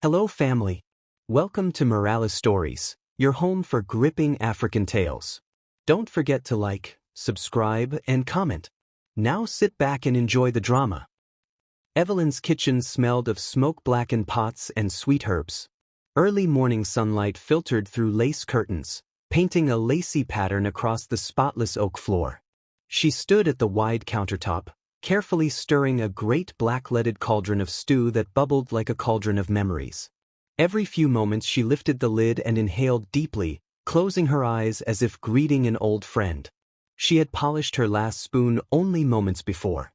Hello family. Welcome to Morales Stories, your home for gripping African tales. Don't forget to like, subscribe, and comment. Now sit back and enjoy the drama. Evelyn's kitchen smelled of smoke-blackened pots and sweet herbs. Early morning sunlight filtered through lace curtains, painting a lacy pattern across the spotless oak floor. She stood at the wide countertop, carefully stirring a great black-leaded cauldron of stew that bubbled like a cauldron of memories. Every few moments she lifted the lid and inhaled deeply, closing her eyes as if greeting an old friend. She had polished her last spoon only moments before.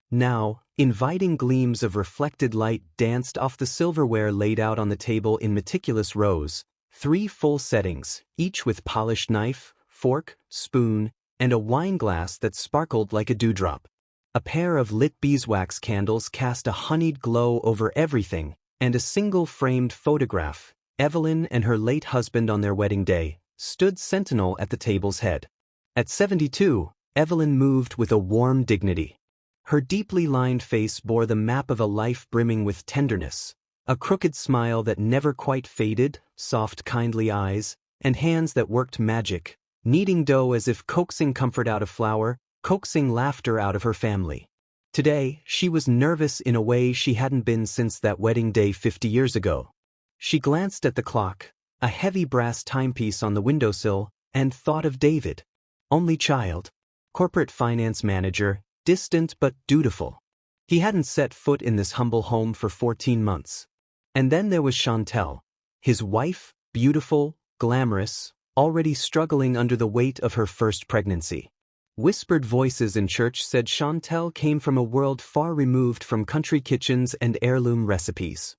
Now, inviting gleams of reflected light danced off the silverware laid out on the table in meticulous rows, 3 full settings, each with polished knife, fork, spoon, and a wine glass that sparkled like a dewdrop. A pair of lit beeswax candles cast a honeyed glow over everything, and a single framed photograph, Evelyn and her late husband on their wedding day, stood sentinel at the table's head. At 72, Evelyn moved with a warm dignity. Her deeply lined face bore the map of a life brimming with tenderness, a crooked smile that never quite faded, soft kindly eyes, and hands that worked magic, kneading dough as if coaxing comfort out of flour, coaxing laughter out of her family. Today, she was nervous in a way she hadn't been since that wedding day 50 years ago. She glanced at the clock, a heavy brass timepiece on the windowsill, and thought of David. Only child, corporate finance manager, distant but dutiful. He hadn't set foot in this humble home for 14 months. And then there was Chantel, his wife, beautiful, glamorous, already struggling under the weight of her first pregnancy. Whispered voices in church said Chantel came from a world far removed from country kitchens and heirloom recipes.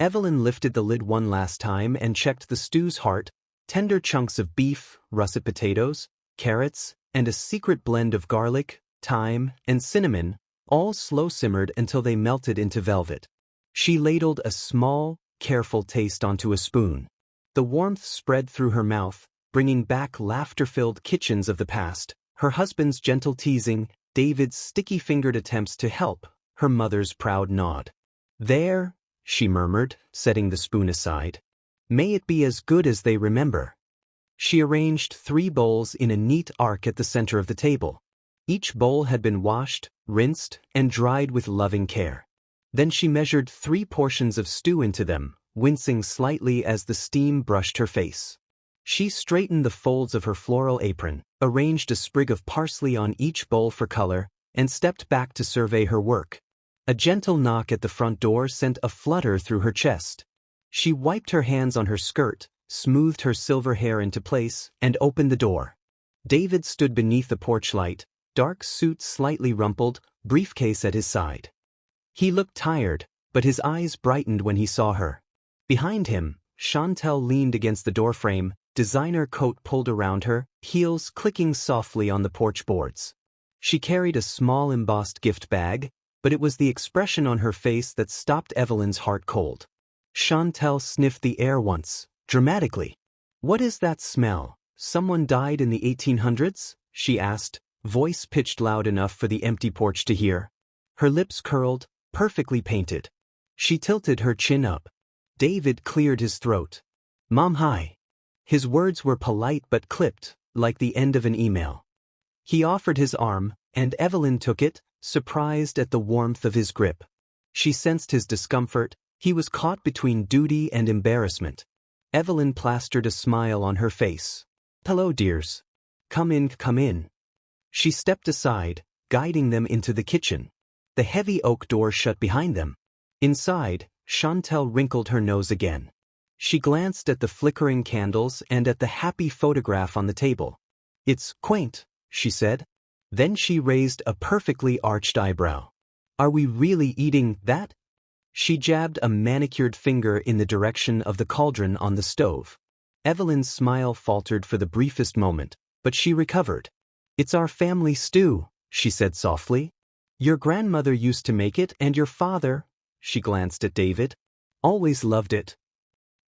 Evelyn lifted the lid one last time and checked the stew's heart, tender chunks of beef, russet potatoes, carrots, and a secret blend of garlic, thyme, and cinnamon, all slow-simmered until they melted into velvet. She ladled a small, careful taste onto a spoon. The warmth spread through her mouth, bringing back laughter-filled kitchens of the past. Her husband's gentle teasing, David's sticky-fingered attempts to help, her mother's proud nod. "There," she murmured, setting the spoon aside. "May it be as good as they remember." She arranged 3 bowls in a neat arc at the center of the table. Each bowl had been washed, rinsed, and dried with loving care. Then she measured 3 portions of stew into them, wincing slightly as the steam brushed her face. She straightened the folds of her floral apron, arranged a sprig of parsley on each bowl for color, and stepped back to survey her work. A gentle knock at the front door sent a flutter through her chest. She wiped her hands on her skirt, smoothed her silver hair into place, and opened the door. David stood beneath the porch light, dark suit slightly rumpled, briefcase at his side. He looked tired, but his eyes brightened when he saw her. Behind him, Chantel leaned against the doorframe, designer coat pulled around her, heels clicking softly on the porch boards. She carried a small embossed gift bag, but it was the expression on her face that stopped Evelyn's heart cold. Chantel sniffed the air once, dramatically. "What is that smell? Someone died in the 1800s?" she asked, voice pitched loud enough for the empty porch to hear. Her lips curled, perfectly painted. She tilted her chin up. David cleared his throat. "Mom, hi." His words were polite but clipped, like the end of an email. He offered his arm, and Evelyn took it, surprised at the warmth of his grip. She sensed his discomfort. He was caught between duty and embarrassment. Evelyn plastered a smile on her face. "Hello, dears. Come in, come in." She stepped aside, guiding them into the kitchen. The heavy oak door shut behind them. Inside, Chantel wrinkled her nose again. She glanced at the flickering candles and at the happy photograph on the table. "It's quaint," she said. Then she raised a perfectly arched eyebrow. "Are we really eating that?" She jabbed a manicured finger in the direction of the cauldron on the stove. Evelyn's smile faltered for the briefest moment, but she recovered. "It's our family stew," she said softly. "Your grandmother used to make it, and your father," she glanced at David, "always loved it."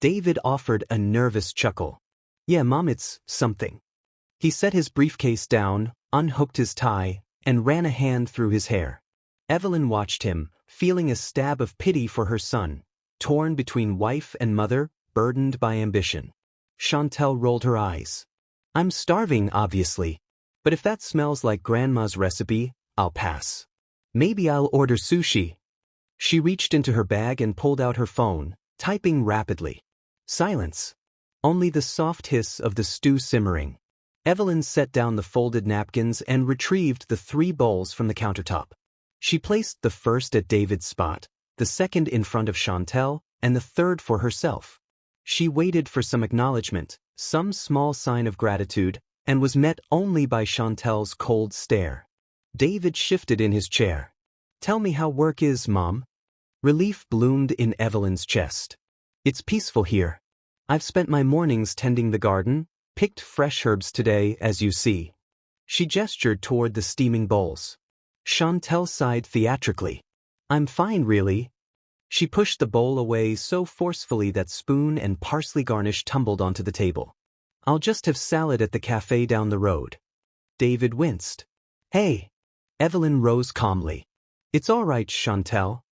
David offered a nervous chuckle. "Yeah, Mom, it's something." He set his briefcase down, unhooked his tie, and ran a hand through his hair. Evelyn watched him, feeling a stab of pity for her son. torn between wife and mother, burdened by ambition. Chantel rolled her eyes. I'm starving, obviously. But if that smells like Grandma's recipe, I'll pass. Maybe I'll order sushi. She reached into her bag and pulled out her phone, typing rapidly. Silence. Only the soft hiss of the stew simmering. Evelyn set down the folded napkins and retrieved the 3 bowls from the countertop. She placed the first at David's spot, the second in front of Chantel, and the third for herself. She waited for some acknowledgement, some small sign of gratitude, and was met only by Chantel's cold stare. David shifted in his chair. Tell me how work is, Mom. Relief bloomed in Evelyn's chest. It's peaceful here. I've spent my mornings tending the garden, picked fresh herbs today, as you see. She gestured toward the steaming bowls. Chantel sighed theatrically. I'm fine, really. She pushed the bowl away so forcefully that spoon and parsley garnish tumbled onto the table. I'll just have salad at the cafe down the road. David winced. Hey. Evelyn rose calmly. It's all right, Chantel.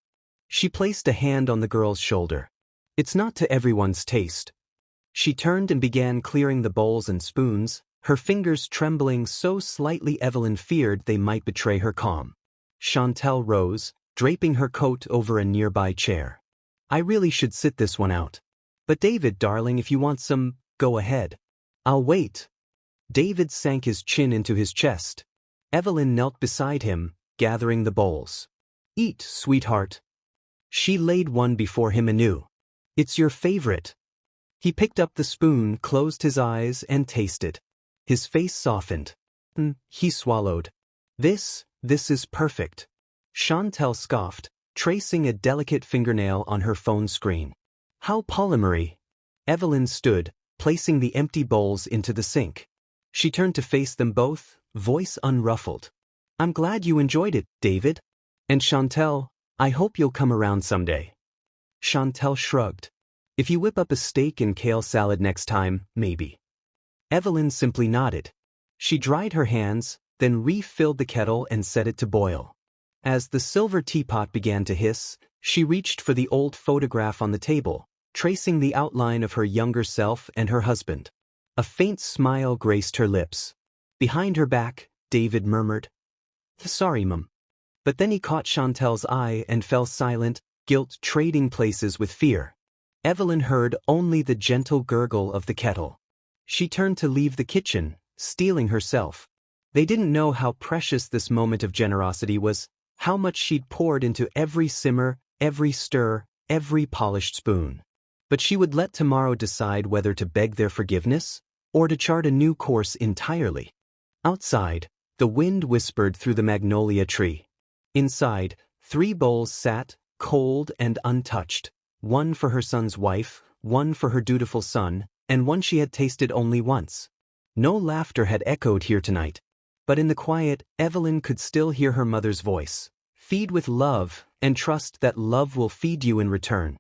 She placed a hand on the girl's shoulder. It's not to everyone's taste. She turned and began clearing the bowls and spoons, her fingers trembling so slightly Evelyn feared they might betray her calm. Chantel rose, draping her coat over a nearby chair. I really should sit this one out. But David, darling, if you want some, go ahead. I'll wait. David sank his chin into his chest. Evelyn knelt beside him, gathering the bowls. Eat, sweetheart. She laid one before him anew. It's your favorite. He picked up the spoon, closed his eyes, and tasted. His face softened. He swallowed. This is perfect. Chantel scoffed, tracing a delicate fingernail on her phone screen. How polymery. Evelyn stood, placing the empty bowls into the sink. She turned to face them both, voice unruffled. I'm glad you enjoyed it, David. And Chantel, I hope you'll come around someday. Chantel shrugged. If you whip up a steak and kale salad next time, maybe. Evelyn simply nodded. She dried her hands, then refilled the kettle and set it to boil. As the silver teapot began to hiss, she reached for the old photograph on the table, tracing the outline of her younger self and her husband. A faint smile graced her lips. Behind her back, David murmured, Sorry, Mum. But then he caught Chantel's eye and fell silent, guilt trading places with fear. Evelyn heard only the gentle gurgle of the kettle. She turned to leave the kitchen, steeling herself. They didn't know how precious this moment of generosity was, how much she'd poured into every simmer, every stir, every polished spoon. But she would let tomorrow decide whether to beg their forgiveness, or to chart a new course entirely. Outside, the wind whispered through the magnolia tree. Inside, 3 bowls sat, cold and untouched, one for her son's wife, one for her dutiful son, and one she had tasted only once. No laughter had echoed here tonight. But in the quiet, Evelyn could still hear her mother's voice. Feed with love, and trust that love will feed you in return.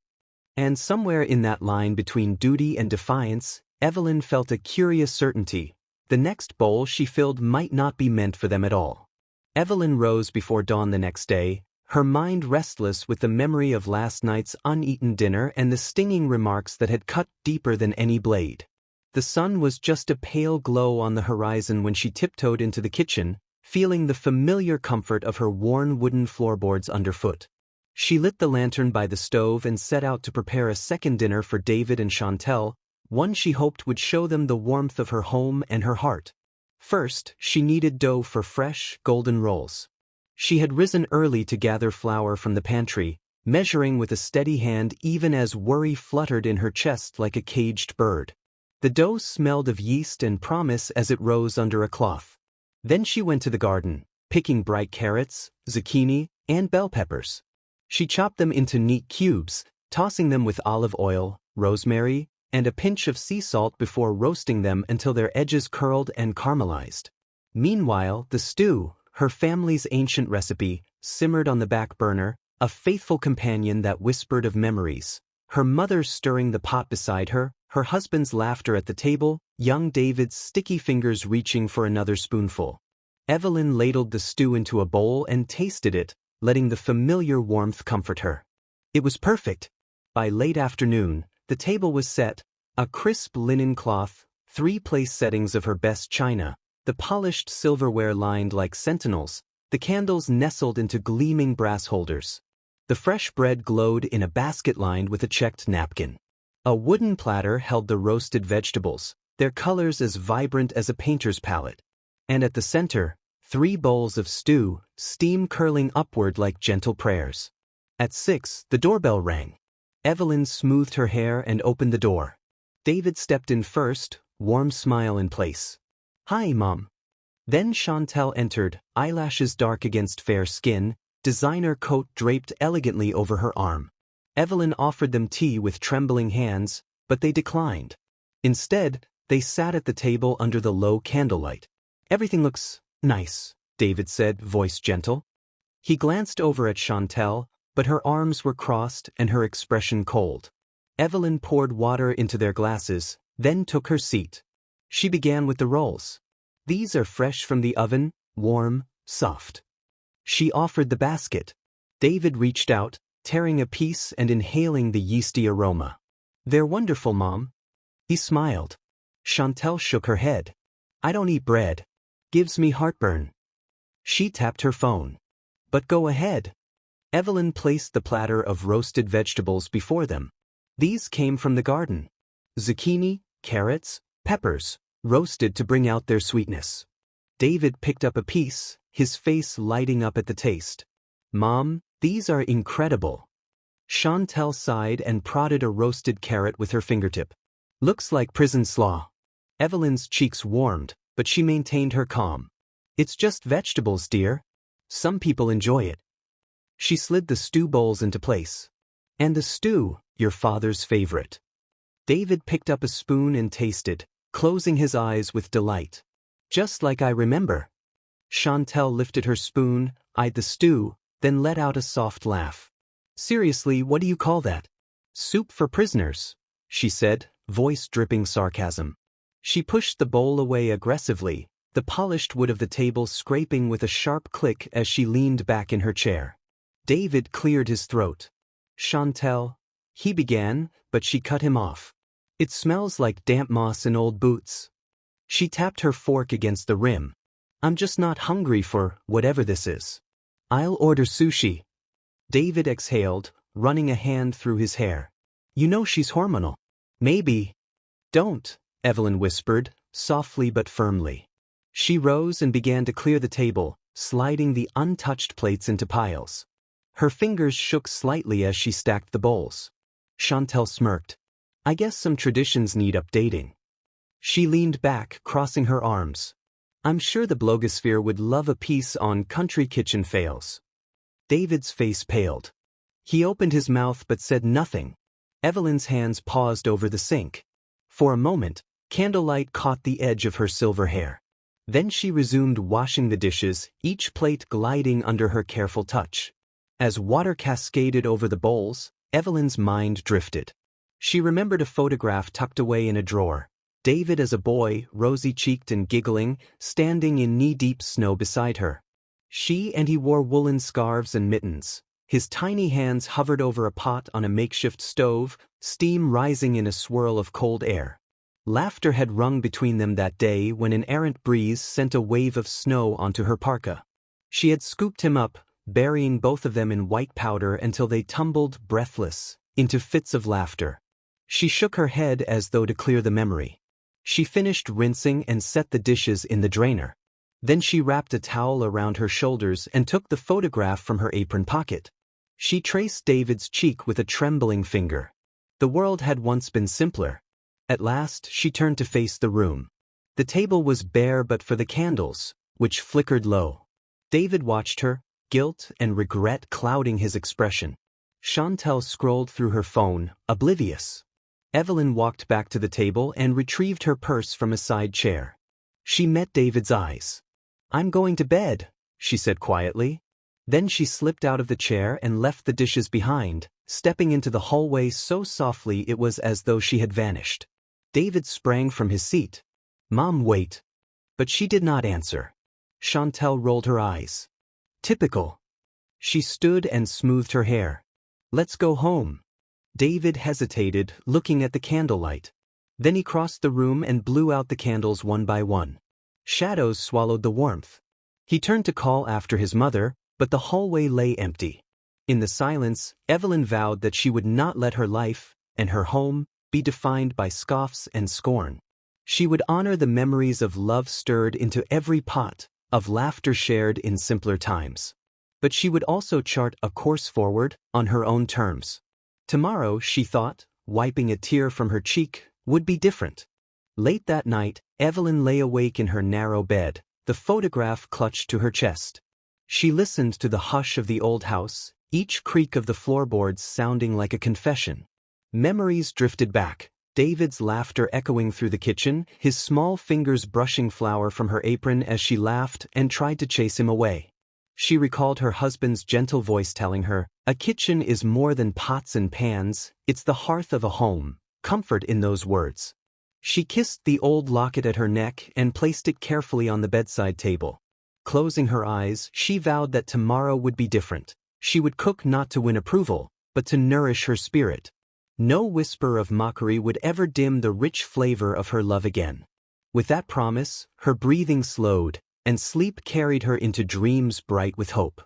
And somewhere in that line between duty and defiance, Evelyn felt a curious certainty. The next bowl she filled might not be meant for them at all. Evelyn rose before dawn the next day, her mind restless with the memory of last night's uneaten dinner and the stinging remarks that had cut deeper than any blade. The sun was just a pale glow on the horizon when she tiptoed into the kitchen, feeling the familiar comfort of her worn wooden floorboards underfoot. She lit the lantern by the stove and set out to prepare a second dinner for David and Chantel, one she hoped would show them the warmth of her home and her heart. First, she kneaded dough for fresh, golden rolls. She had risen early to gather flour from the pantry, measuring with a steady hand even as worry fluttered in her chest like a caged bird. The dough smelled of yeast and promise as it rose under a cloth. Then she went to the garden, picking bright carrots, zucchini, and bell peppers. She chopped them into neat cubes, tossing them with olive oil, rosemary, and a pinch of sea salt before roasting them until their edges curled and caramelized. Meanwhile, the stew, her family's ancient recipe, simmered on the back burner, a faithful companion that whispered of memories. Her mother stirring the pot beside her, her husband's laughter at the table, young David's sticky fingers reaching for another spoonful. Evelyn ladled the stew into a bowl and tasted it, letting the familiar warmth comfort her. It was perfect. By late afternoon, the table was set, a crisp linen cloth, 3 place settings of her best china, the polished silverware lined like sentinels, the candles nestled into gleaming brass holders. The fresh bread glowed in a basket lined with a checked napkin. A wooden platter held the roasted vegetables, their colors as vibrant as a painter's palette. And at the center, 3 bowls of stew, steam curling upward like gentle prayers. At 6, the doorbell rang. Evelyn smoothed her hair and opened the door. David stepped in first, warm smile in place. "Hi, Mom." Then Chantel entered, eyelashes dark against fair skin, designer coat draped elegantly over her arm. Evelyn offered them tea with trembling hands, but they declined. Instead, they sat at the table under the low candlelight. "Everything looks nice," David said, voice gentle. He glanced over at Chantel, but her arms were crossed and her expression cold. Evelyn poured water into their glasses, then took her seat. She began with the rolls. "These are fresh from the oven, warm, soft." She offered the basket. David reached out, tearing a piece and inhaling the yeasty aroma. "They're wonderful, Mom." He smiled. Chantel shook her head. "I don't eat bread. Gives me heartburn." She tapped her phone. "But go ahead." Evelyn placed the platter of roasted vegetables before them. These came from the garden. Zucchini, carrots, peppers, roasted to bring out their sweetness. David picked up a piece, his face lighting up at the taste. "Mom, these are incredible." Chantel sighed and prodded a roasted carrot with her fingertip. "Looks like prison slaw." Evelyn's cheeks warmed, but she maintained her calm. "It's just vegetables, dear. Some people enjoy it." She slid the stew bowls into place. "And the stew, your father's favorite." David picked up a spoon and tasted, closing his eyes with delight. "Just like I remember." Chantel lifted her spoon, eyed the stew, then let out a soft laugh. "Seriously, what do you call that?" "Soup for prisoners," she said, voice dripping sarcasm. She pushed the bowl away aggressively, the polished wood of the table scraping with a sharp click as she leaned back in her chair. David cleared his throat. "Chantel," he began, but she cut him off. "It smells like damp moss and old boots." She tapped her fork against the rim. "I'm just not hungry for whatever this is. I'll order sushi." David exhaled, running a hand through his hair. "You know she's hormonal." "Maybe." "Don't," Evelyn whispered, softly but firmly. She rose and began to clear the table, sliding the untouched plates into piles. Her fingers shook slightly as she stacked the bowls. Chantel smirked. "I guess some traditions need updating." She leaned back, crossing her arms. "I'm sure the blogosphere would love a piece on country kitchen fails." David's face paled. He opened his mouth but said nothing. Evelyn's hands paused over the sink. For a moment, candlelight caught the edge of her silver hair. Then she resumed washing the dishes, each plate gliding under her careful touch. As water cascaded over the bowls, Evelyn's mind drifted. She remembered a photograph tucked away in a drawer. David as a boy, rosy-cheeked and giggling, standing in knee-deep snow beside her. She and he wore woolen scarves and mittens. His tiny hands hovered over a pot on a makeshift stove, steam rising in a swirl of cold air. Laughter had rung between them that day when an errant breeze sent a wave of snow onto her parka. She had scooped him up, burying both of them in white powder until they tumbled, breathless, into fits of laughter. She shook her head as though to clear the memory. She finished rinsing and set the dishes in the drainer. Then she wrapped a towel around her shoulders and took the photograph from her apron pocket. She traced David's cheek with a trembling finger. The world had once been simpler. At last, she turned to face the room. The table was bare but for the candles, which flickered low. David watched her, guilt and regret clouding his expression. Chantel scrolled through her phone, oblivious. Evelyn walked back to the table and retrieved her purse from a side chair. She met David's eyes. "I'm going to bed," she said quietly. Then she slipped out of the chair and left the dishes behind, stepping into the hallway so softly it was as though she had vanished. David sprang from his seat. "Mom, wait." But she did not answer. Chantel rolled her eyes. "Typical." She stood and smoothed her hair. "Let's go home." David hesitated, looking at the candlelight. Then he crossed the room and blew out the candles one by one. Shadows swallowed the warmth. He turned to call after his mother, but the hallway lay empty. In the silence, Evelyn vowed that she would not let her life, and her home, be defined by scoffs and scorn. She would honor the memories of love stirred into every pot, of laughter shared in simpler times. But she would also chart a course forward, on her own terms. Tomorrow, she thought, wiping a tear from her cheek, would be different. Late that night, Evelyn lay awake in her narrow bed, the photograph clutched to her chest. She listened to the hush of the old house, each creak of the floorboards sounding like a confession. Memories drifted back, David's laughter echoing through the kitchen, his small fingers brushing flour from her apron as she laughed and tried to chase him away. She recalled her husband's gentle voice telling her, "A kitchen is more than pots and pans, it's the hearth of a home," comfort in those words. She kissed the old locket at her neck and placed it carefully on the bedside table. Closing her eyes, she vowed that tomorrow would be different. She would cook not to win approval, but to nourish her spirit. No whisper of mockery would ever dim the rich flavor of her love again. With that promise, her breathing slowed, and sleep carried her into dreams bright with hope.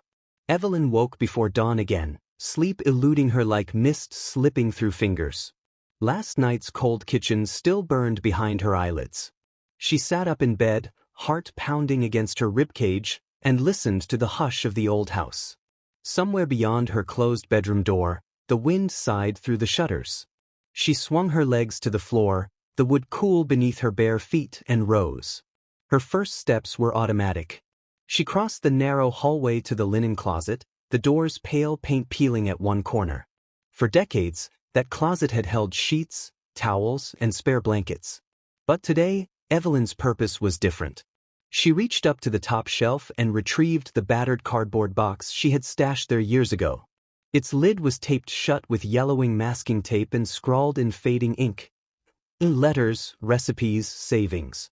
Evelyn woke before dawn again, sleep eluding her like mist slipping through fingers. Last night's cold kitchen still burned behind her eyelids. She sat up in bed, heart pounding against her ribcage, and listened to the hush of the old house. Somewhere beyond her closed bedroom door, the wind sighed through the shutters. She swung her legs to the floor, the wood cool beneath her bare feet, and rose. Her first steps were automatic. She crossed the narrow hallway to the linen closet, the door's pale paint peeling at one corner. For decades, that closet had held sheets, towels, and spare blankets. But today, Evelyn's purpose was different. She reached up to the top shelf and retrieved the battered cardboard box she had stashed there years ago. Its lid was taped shut with yellowing masking tape and scrawled in fading ink. Letters, recipes, savings.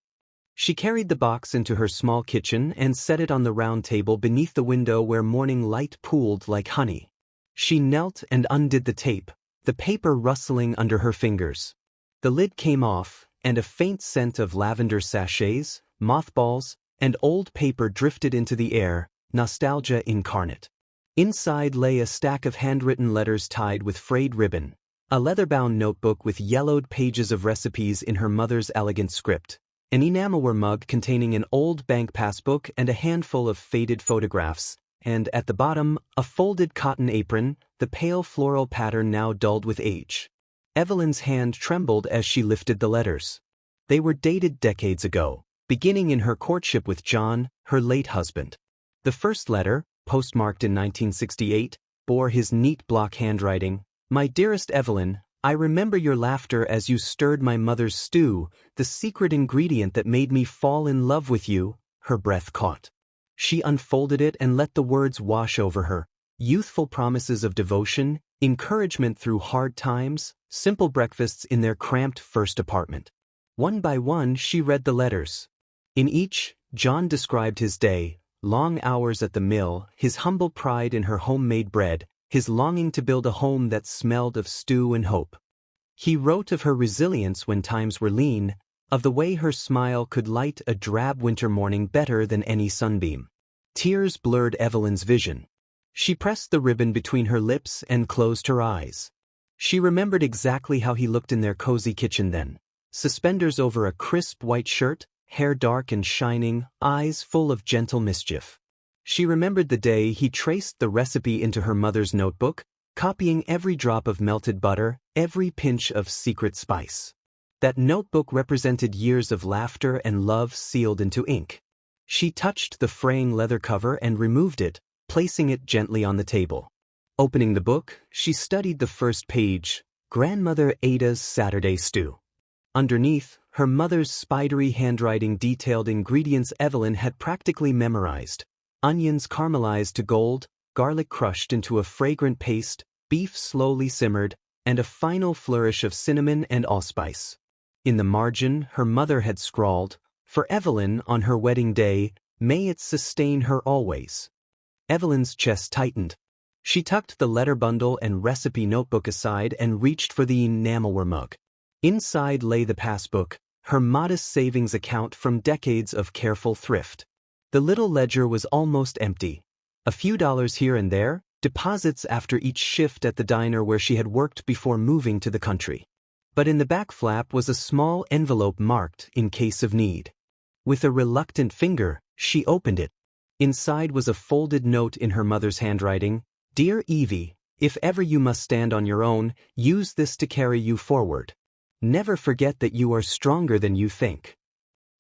She carried the box into her small kitchen and set it on the round table beneath the window where morning light pooled like honey. She knelt and undid the tape, the paper rustling under her fingers. The lid came off, and a faint scent of lavender sachets, mothballs, and old paper drifted into the air, nostalgia incarnate. Inside lay a stack of handwritten letters tied with frayed ribbon, a leather-bound notebook with yellowed pages of recipes in her mother's elegant script, an enamelware mug containing an old bank passbook and a handful of faded photographs, and at the bottom, a folded cotton apron, the pale floral pattern now dulled with age. Evelyn's hand trembled as she lifted the letters. They were dated decades ago, beginning in her courtship with John, her late husband. The first letter, postmarked in 1968, bore his neat block handwriting, "My dearest Evelyn, I remember your laughter as you stirred my mother's stew, the secret ingredient that made me fall in love with you." Her breath caught. She unfolded it and let the words wash over her. Youthful promises of devotion, encouragement through hard times, simple breakfasts in their cramped first apartment. One by one she read the letters. In each, John described his day, long hours at the mill, his humble pride in her homemade bread, his longing to build a home that smelled of stew and hope. He wrote of her resilience when times were lean, of the way her smile could light a drab winter morning better than any sunbeam. Tears blurred Evelyn's vision. She pressed the ribbon between her lips and closed her eyes. She remembered exactly how he looked in their cozy kitchen then. Suspenders over a crisp white shirt, hair dark and shining, eyes full of gentle mischief. She remembered the day he traced the recipe into her mother's notebook, copying every drop of melted butter, every pinch of secret spice. That notebook represented years of laughter and love sealed into ink. She touched the fraying leather cover and removed it, placing it gently on the table. Opening the book, she studied the first page, Grandmother Ada's Saturday Stew. Underneath, her mother's spidery handwriting detailed ingredients Evelyn had practically memorized. Onions caramelized to gold, garlic crushed into a fragrant paste, beef slowly simmered, and a final flourish of cinnamon and allspice. In the margin, her mother had scrawled, "For Evelyn on her wedding day, may it sustain her always." Evelyn's chest tightened. She tucked the letter bundle and recipe notebook aside and reached for the enamelware mug. Inside lay the passbook, her modest savings account from decades of careful thrift. The little ledger was almost empty. A few dollars here and there, deposits after each shift at the diner where she had worked before moving to the country. But in the back flap was a small envelope marked "in case of need." With a reluctant finger, she opened it. Inside was a folded note in her mother's handwriting. "Dear Evie, if ever you must stand on your own, use this to carry you forward. Never forget that you are stronger than you think."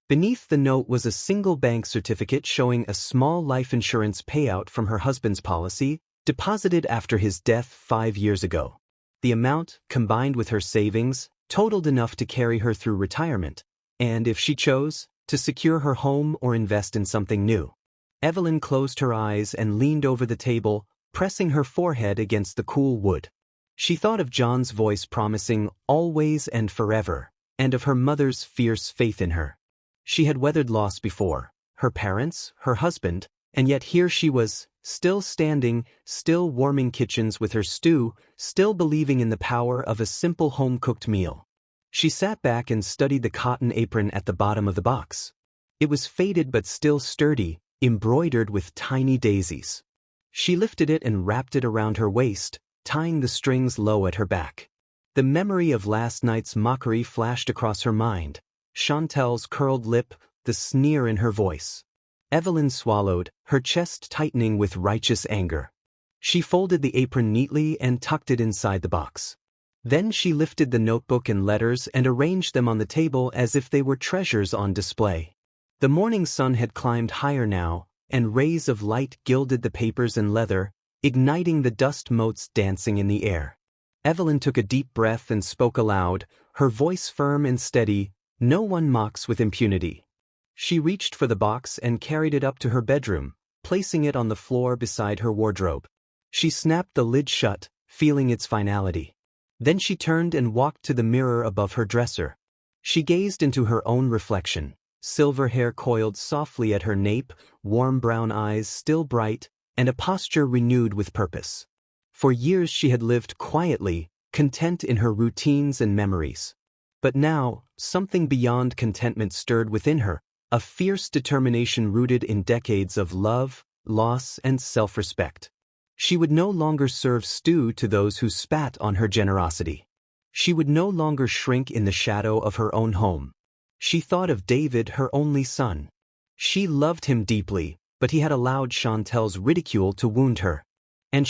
Beneath the note was a single bank certificate showing a small life insurance payout from her husband's policy, deposited after his death 5 years ago. The amount, combined with her savings, totaled enough to carry her through retirement, and if she chose, to secure her home or invest in something new. Evelyn closed her eyes and leaned over the table, pressing her forehead against the cool wood. She thought of John's voice promising always and forever, and of her mother's fierce faith in her. She had weathered loss before, her parents, her husband, and yet here she was, still standing, still warming kitchens with her stew, still believing in the power of a simple home-cooked meal. She sat back and studied the cotton apron at the bottom of the box. It was faded but still sturdy, embroidered with tiny daisies. She lifted it and wrapped it around her waist, tying the strings low at her back. The memory of last night's mockery flashed across her mind. Chantel's curled lip, the sneer in her voice. Evelyn swallowed, her chest tightening with righteous anger. She folded the apron neatly and tucked it inside the box. Then she lifted the notebook and letters and arranged them on the table as if they were treasures on display. The morning sun had climbed higher now, and rays of light gilded the papers and leather, igniting the dust motes dancing in the air. Evelyn took a deep breath and spoke aloud, her voice firm and steady. "No one mocks with impunity." She reached for the box and carried it up to her bedroom, placing it on the floor beside her wardrobe. She snapped the lid shut, feeling its finality. Then she turned and walked to the mirror above her dresser. She gazed into her own reflection, silver hair coiled softly at her nape, warm brown eyes still bright, and a posture renewed with purpose. For years she had lived quietly, content in her routines and memories. But now, something beyond contentment stirred within her, a fierce determination rooted in decades of love, loss, and self-respect. She would no longer serve stew to those who spat on her generosity. She would no longer shrink in the shadow of her own home. She thought of David, her only son. She loved him deeply, but he had allowed Chantel's ridicule to wound her. And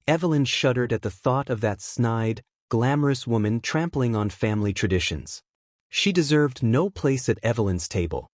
Evelyn shuddered at the thought of that snide, glamorous woman trampling on family traditions. She deserved no place at Evelyn's table.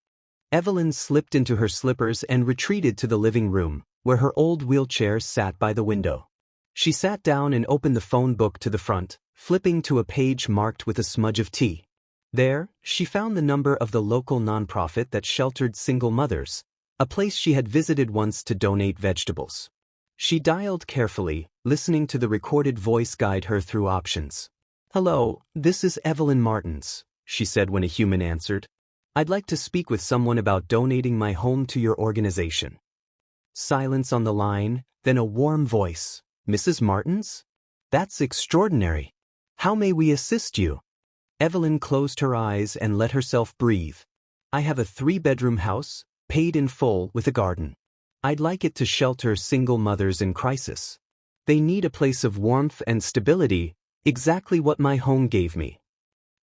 Evelyn slipped into her slippers and retreated to the living room, where her old wheelchair sat by the window. She sat down and opened the phone book to the front, flipping to a page marked with a smudge of tea. There, she found the number of the local nonprofit that sheltered single mothers, a place she had visited once to donate vegetables. She dialed carefully, listening to the recorded voice guide her through options. "Hello, this is Evelyn Martins," she said when a human answered. "I'd like to speak with someone about donating my home to your organization." Silence on the line, then a warm voice. "Mrs. Martins? That's extraordinary. How may we assist you?" Evelyn closed her eyes and let herself breathe. "I have a 3-bedroom house, paid in full, with a garden. I'd like it to shelter single mothers in crisis. They need a place of warmth and stability, exactly what my home gave me."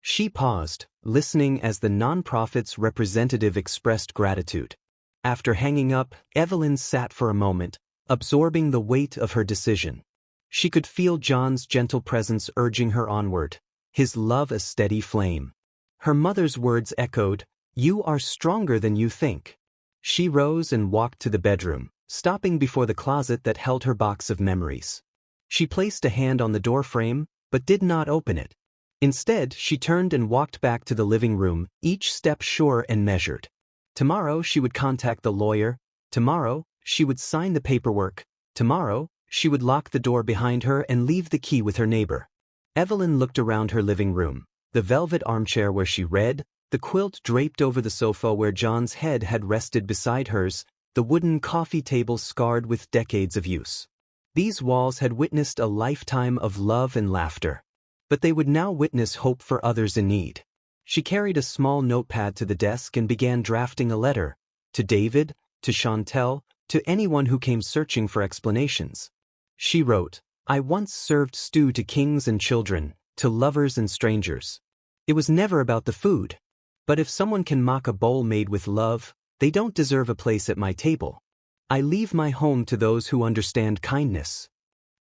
She paused, listening as the nonprofit's representative expressed gratitude. After hanging up, Evelyn sat for a moment, absorbing the weight of her decision. She could feel John's gentle presence urging her onward, his love a steady flame. Her mother's words echoed, "You are stronger than you think." She rose and walked to the bedroom, stopping before the closet that held her box of memories. She placed a hand on the doorframe, but did not open it. Instead, she turned and walked back to the living room, each step sure and measured. Tomorrow she would contact the lawyer. Tomorrow, she would sign the paperwork. Tomorrow, she would lock the door behind her and leave the key with her neighbor. Evelyn looked around her living room, the velvet armchair where she read, the quilt draped over the sofa where John's head had rested beside hers, the wooden coffee table scarred with decades of use. These walls had witnessed a lifetime of love and laughter. But they would now witness hope for others in need. She carried a small notepad to the desk and began drafting a letter. To David, to Chantel, to anyone who came searching for explanations. She wrote, "I once served stew to kings and children, to lovers and strangers. It was never about the food. But if someone can mock a bowl made with love, they don't deserve a place at my table. I leave my home to those who understand kindness."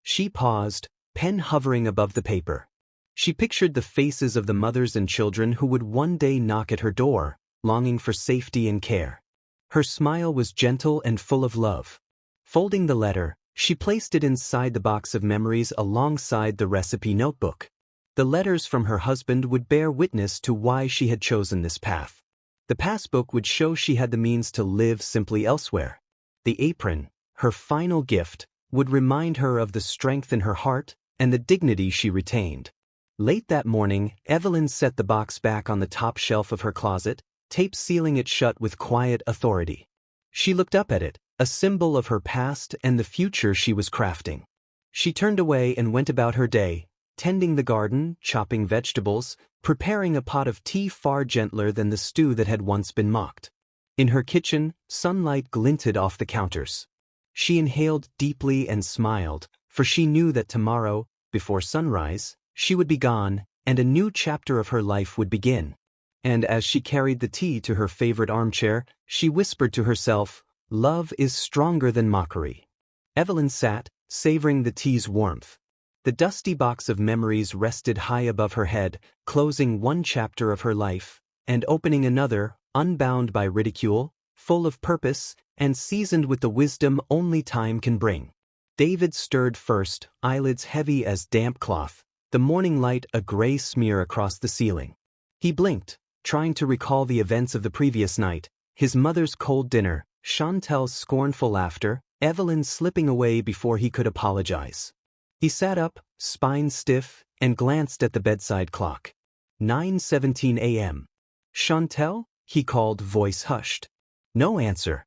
She paused, pen hovering above the paper. She pictured the faces of the mothers and children who would one day knock at her door, longing for safety and care. Her smile was gentle and full of love. Folding the letter, she placed it inside the box of memories alongside the recipe notebook. The letters from her husband would bear witness to why she had chosen this path. The passbook would show she had the means to live simply elsewhere. The apron, her final gift, would remind her of the strength in her heart and the dignity she retained. Late that morning, Evelyn set the box back on the top shelf of her closet, tape sealing it shut with quiet authority. She looked up at it, a symbol of her past and the future she was crafting. She turned away and went about her day, tending the garden, chopping vegetables, preparing a pot of tea far gentler than the stew that had once been mocked. In her kitchen, sunlight glinted off the counters. She inhaled deeply and smiled, for she knew that tomorrow, before sunrise, she would be gone, and a new chapter of her life would begin. And as she carried the tea to her favorite armchair, she whispered to herself, "Love is stronger than mockery." Evelyn sat, savoring the tea's warmth. The dusty box of memories rested high above her head, closing one chapter of her life, and opening another, unbound by ridicule, full of purpose, and seasoned with the wisdom only time can bring. David stirred first, eyelids heavy as damp cloth, the morning light a gray smear across the ceiling. He blinked, trying to recall the events of the previous night, his mother's cold dinner, Chantel's scornful laughter, Evelyn slipping away before he could apologize. He sat up, spine stiff, and glanced at the bedside clock. 9:17 a.m. "Chantel?" he called, voice hushed. No answer.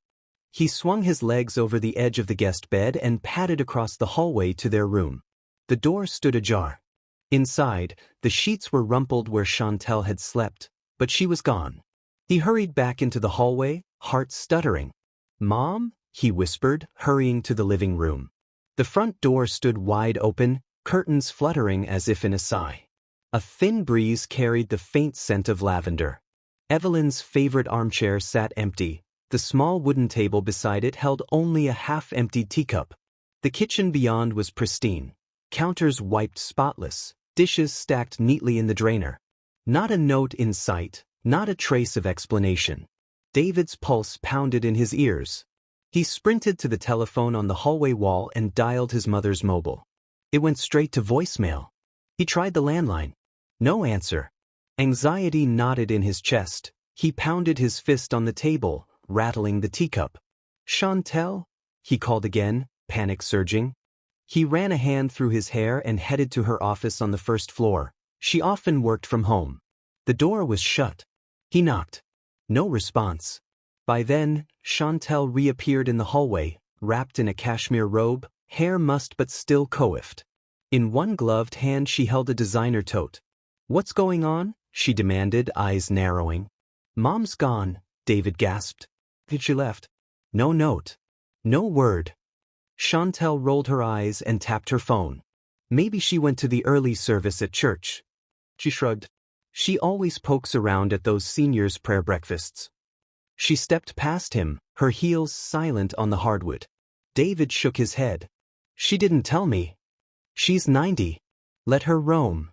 He swung his legs over the edge of the guest bed and padded across the hallway to their room. The door stood ajar. Inside, the sheets were rumpled where Chantel had slept, but she was gone. He hurried back into the hallway, heart stuttering. "Mom?" he whispered, hurrying to the living room. The front door stood wide open, curtains fluttering as if in a sigh. A thin breeze carried the faint scent of lavender. Evelyn's favorite armchair sat empty. The small wooden table beside it held only a half-emptied teacup. The kitchen beyond was pristine. Counters wiped spotless, dishes stacked neatly in the drainer. Not a note in sight, not a trace of explanation. David's pulse pounded in his ears. He sprinted to the telephone on the hallway wall and dialed his mother's mobile. It went straight to voicemail. He tried the landline. No answer. Anxiety knotted in his chest. He pounded his fist on the table, rattling the teacup. "Chantel?" he called again, panic surging. He ran a hand through his hair and headed to her office on the first floor. She often worked from home. The door was shut. He knocked. No response. By then, Chantel reappeared in the hallway, wrapped in a cashmere robe, hair mussed but still coiffed. In one gloved hand she held a designer tote. "What's going on?" she demanded, eyes narrowing. "Mom's gone," David gasped. "Did she left?" No note. No word. Chantel rolled her eyes and tapped her phone. Maybe she went to the early service at church. She shrugged. She always pokes around at those seniors' prayer breakfasts. She stepped past him, her heels silent on the hardwood. David shook his head. "She didn't tell me. She's 90. Let her roam."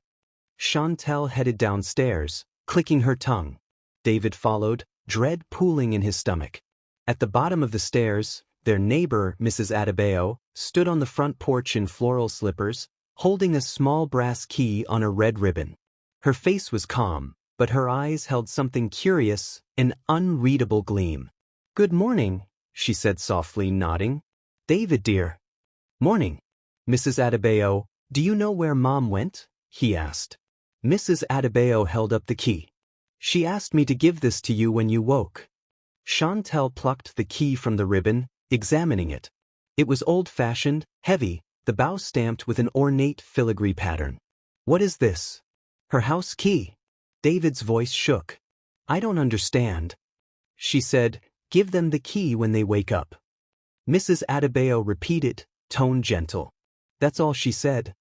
Chantel headed downstairs, clicking her tongue. David followed, dread pooling in his stomach. At the bottom of the stairs, their neighbor, Mrs. Adamma, stood on the front porch in floral slippers, holding a small brass key on a red ribbon. Her face was calm, but her eyes held something curious, an unreadable gleam. "Good morning," she said softly, nodding. "David, dear." "Morning." "Mrs. Adamma, do you know where Mom went?" he asked. Mrs. Adamma held up the key. "She asked me to give this to you when you woke." Chantel plucked the key from the ribbon, examining it. It was old-fashioned, heavy, the bow stamped with an ornate filigree pattern. "What is this?" "Her house key." David's voice shook. "I don't understand." She said, "Give them the key when they wake up." Mrs. Adamma repeated, tone gentle. "That's all she said."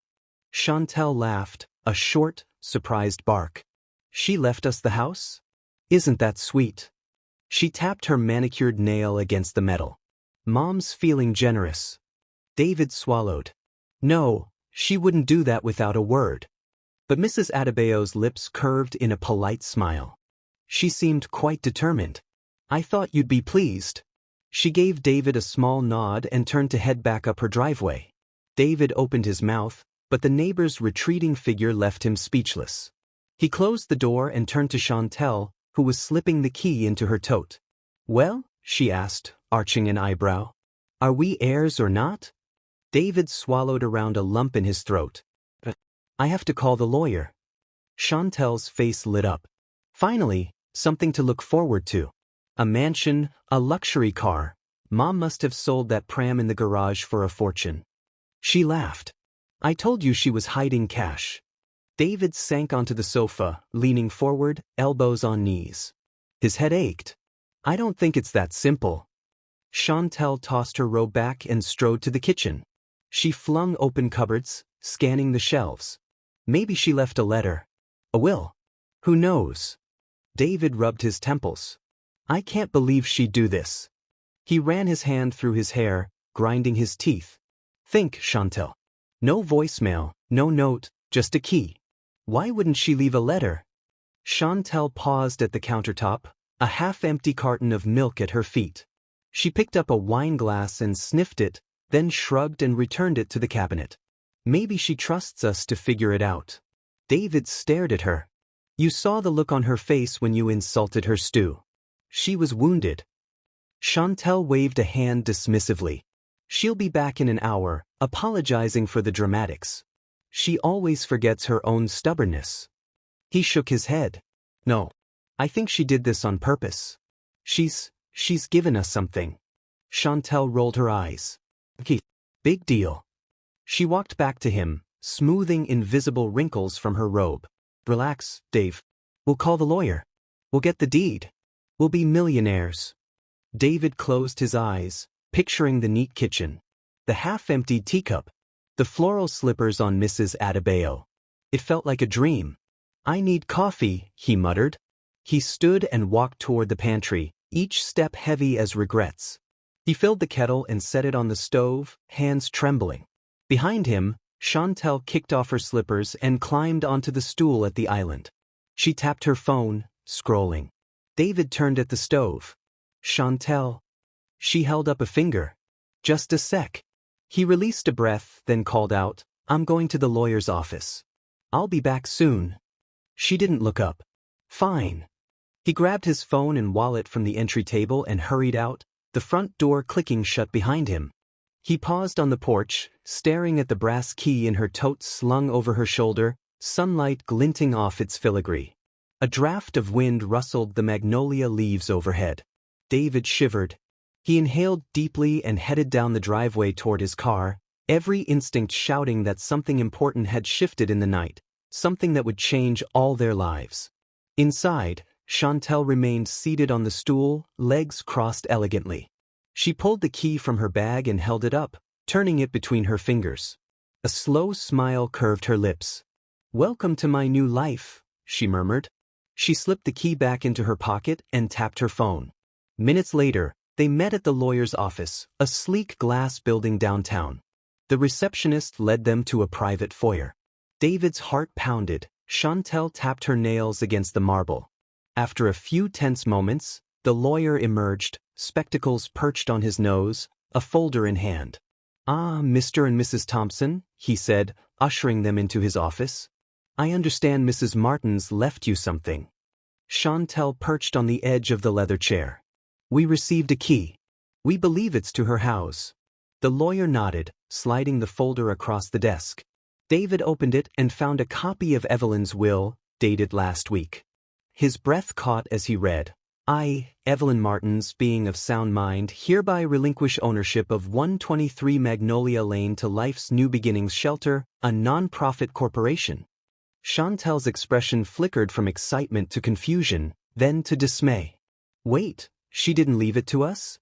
Chantel laughed, a short, surprised bark. "She left us the house? Isn't that sweet?" She tapped her manicured nail against the metal. "Mom's feeling generous." David swallowed. "No, she wouldn't do that without a word." But Mrs. Adamma's lips curved in a polite smile. She seemed quite determined. "I thought you'd be pleased." She gave David a small nod and turned to head back up her driveway. David opened his mouth, but the neighbor's retreating figure left him speechless. He closed the door and turned to Chantel, who was slipping the key into her tote. "Well?" she asked, arching an eyebrow. "Are we heirs or not?" David swallowed around a lump in his throat. "I have to call the lawyer." Chantel's face lit up. Finally, something to look forward to. A mansion, a luxury car. Mom must have sold that pram in the garage for a fortune. She laughed. "I told you she was hiding cash." David sank onto the sofa, leaning forward, elbows on knees. His head ached. "I don't think it's that simple." Chantel tossed her robe back and strode to the kitchen. She flung open cupboards, scanning the shelves. Maybe she left a letter. A will. Who knows? David rubbed his temples. "I can't believe she'd do this." He ran his hand through his hair, grinding his teeth. "Think, Chantel. No voicemail, no note, just a key. Why wouldn't she leave a letter?" Chantel paused at the countertop, a half-empty carton of milk at her feet. She picked up a wine glass and sniffed it, then shrugged and returned it to the cabinet. "Maybe she trusts us to figure it out." David stared at her. "You saw the look on her face when you insulted her stew. She was wounded." Chantel waved a hand dismissively. "She'll be back in an hour, apologizing for the dramatics. She always forgets her own stubbornness." He shook his head. "No. I think she did this on purpose. She's given us something." Chantel rolled her eyes. "Okay, big deal." She walked back to him, smoothing invisible wrinkles from her robe. "Relax, Dave. We'll call the lawyer. We'll get the deed. We'll be millionaires." David closed his eyes, picturing the neat kitchen, the half-emptied teacup, the floral slippers on Mrs. Adamma. It felt like a dream. "I need coffee," he muttered. He stood and walked toward the pantry, each step heavy as regrets. He filled the kettle and set it on the stove, hands trembling. Behind him, Chantel kicked off her slippers and climbed onto the stool at the island. She tapped her phone, scrolling. David turned at the stove. "Chantel." She held up a finger. "Just a sec." He released a breath, then called out, "I'm going to the lawyer's office. I'll be back soon." She didn't look up. "Fine." He grabbed his phone and wallet from the entry table and hurried out, the front door clicking shut behind him. He paused on the porch, staring at the brass key in her tote slung over her shoulder, sunlight glinting off its filigree. A draft of wind rustled the magnolia leaves overhead. David shivered. He inhaled deeply and headed down the driveway toward his car, every instinct shouting that something important had shifted in the night, something that would change all their lives. Inside, Chantel remained seated on the stool, legs crossed elegantly. She pulled the key from her bag and held it up, turning it between her fingers. A slow smile curved her lips. "Welcome to my new life," she murmured. She slipped the key back into her pocket and tapped her phone. Minutes later, they met at the lawyer's office, a sleek glass building downtown. The receptionist led them to a private foyer. David's heart pounded. Chantel tapped her nails against the marble. After a few tense moments, the lawyer emerged, spectacles perched on his nose, a folder in hand. "Ah, Mr. and Mrs. Thompson," he said, ushering them into his office. "I understand Mrs. Martin's left you something." Chantel perched on the edge of the leather chair. "We received a key. We believe it's to her house." The lawyer nodded, sliding the folder across the desk. David opened it and found a copy of Evelyn's will, dated last week. His breath caught as he read, I, Evelyn Martins, being of sound mind, hereby relinquish ownership of 123 Magnolia Lane to Life's New Beginnings Shelter, a non-profit corporation. Chantel's expression flickered from excitement to confusion, then to dismay. Wait, she didn't leave it to us?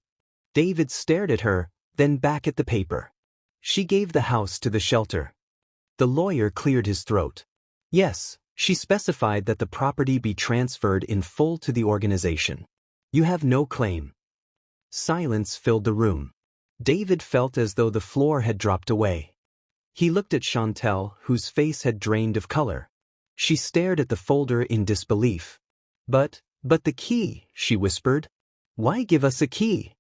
David stared at her, then back at the paper. She gave the house to the shelter. The lawyer cleared his throat. Yes, she specified that the property be transferred in full to the organization. You have no claim. Silence filled the room. David felt as though the floor had dropped away. He looked at Chantel, whose face had drained of color. She stared at the folder in disbelief. But the key, she whispered. Why give us a key?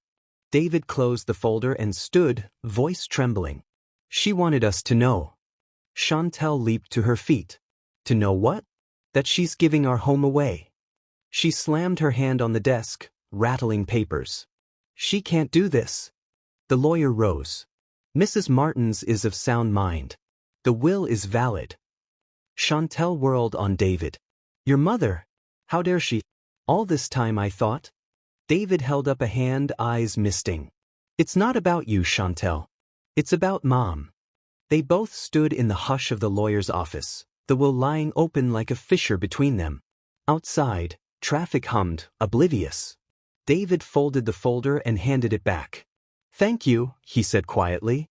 David closed the folder and stood, voice trembling. She wanted us to know. Chantel leaped to her feet. To know what? That she's giving our home away. She slammed her hand on the desk, rattling papers. She can't do this. The lawyer rose. Mrs. Martins is of sound mind. The will is valid. Chantel whirled on David. Your mother? How dare she? All this time I thought. David held up a hand, eyes misting. It's not about you, Chantel. It's about Mom. They both stood in the hush of the lawyer's office, the will lying open like a fissure between them. Outside, traffic hummed, oblivious. David folded the folder and handed it back. Thank you, he said quietly.